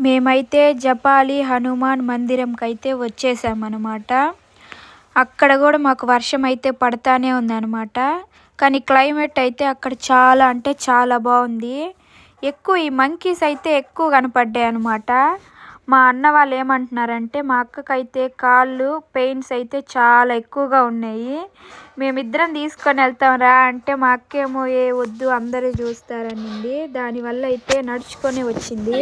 మేమైతే జపాలి హనుమాన్ మందిరంకైతే వచ్చేసామన్నమాట. అక్కడ కూడా మాకు వర్షం అయితే పడతానే ఉందన్నమాట. కానీ క్లైమేట్ అయితే అక్కడ చాలా అంటే చాలా బాగుంది. ఎక్కువ ఈ మంకీస్ అయితే ఎక్కువ కనపడ్డాయి అన్నమాట. మా అన్న వాళ్ళు ఏమంటున్నారంటే మా అక్కకైతే కాళ్ళు పెయిన్స్ అయితే చాలా ఎక్కువగా ఉన్నాయి, మేమిద్దరం తీసుకొని వెళ్తాం రా అంటే మా అక్కేమో ఏ వద్దు అందరూ చూస్తారనింది. దానివల్ల అయితే నడుచుకొని వచ్చింది.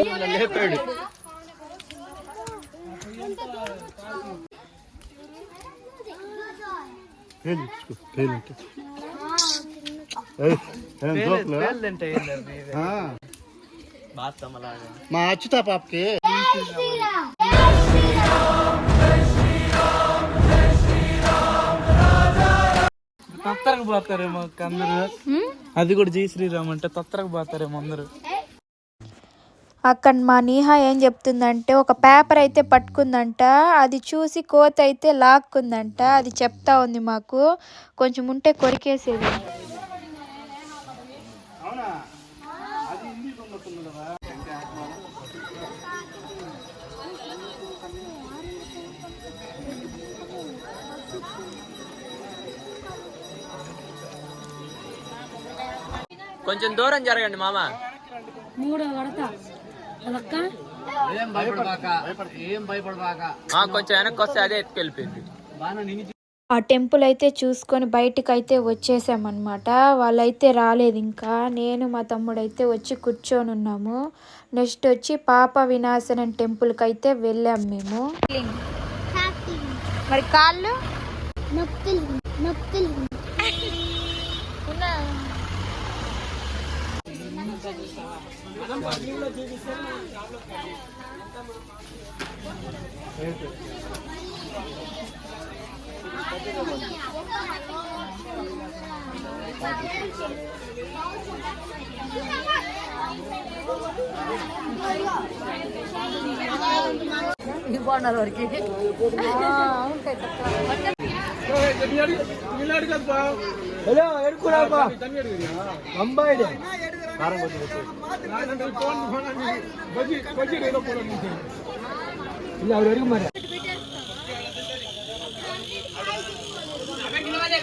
మా అచ్చుతా పాపకి తొత్తరకు పోతారేమో అందరు. అది కూడా జై శ్రీరామ్ అంటే తొత్తరకు పోతారేమో అందరు. అక్కడ మా నీహా ఏం చెప్తుందంటే ఒక పేపర్ అయితే పట్టుకుందంట, అది చూసి కోత అయితే లాక్కుందంట. అది చెప్తా ఉంది మాకు, కొంచెం ఉంటే కొరికేసేది. కొంచెం దూరం జరగండి మామ. కొంచెం వెనక్కి వస్తే అదే ఎత్తుకెళ్ళిపోయింది. ఆ టెంపుల్ అయితే చూసుకొని బయటకు అయితే వచ్చేసామన్నమాట. వాళ్ళైతే రాలేదు ఇంకా. నేను మా తమ్ముడు అయితే వచ్చి కూర్చొని ఉన్నాము. నెక్స్ట్ వచ్చి పాప వినాశనం టెంపుల్కి అయితే వెళ్ళాం మేము. మరి కాళ్ళు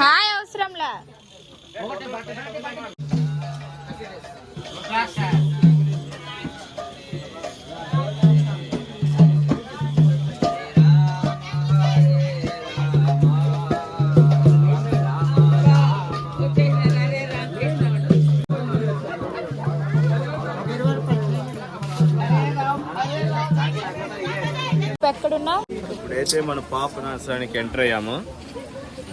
హాయ్ అవసరంలా. ఎక్కడున్నా ఇప్పుడైతే మన పాప నాశనానికి ఎంటర్ అయ్యాము.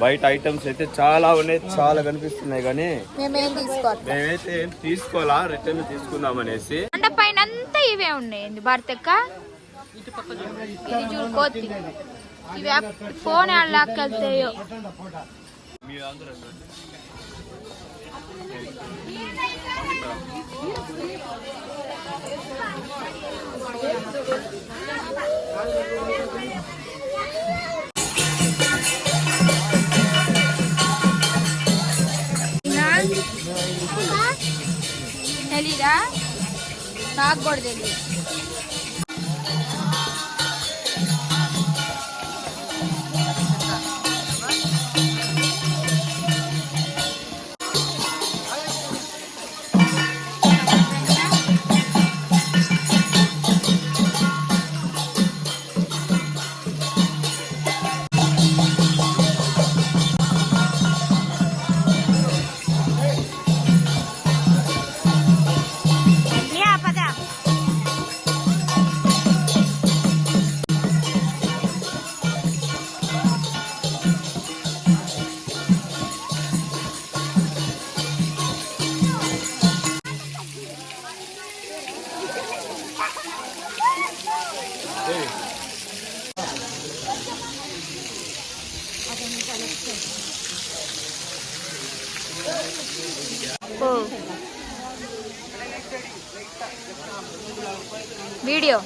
బయట ఐటమ్స్ అయితే చాలా ఉన్నాయి, చాలా కనిపిస్తున్నాయి, కానీ మేమైతే ఏం తీసుకోవాలా, రిటర్న్ తీసుకుందాం అనేసి. పైన అంతా ఇవే ఉన్నాయి భారతక్క. ఇది చూడు కోతి, ఇవి ఫోన్ లాక్కెళ్తాయో. తెలీదా? నాకు కూడా తెలియదు. వీడియో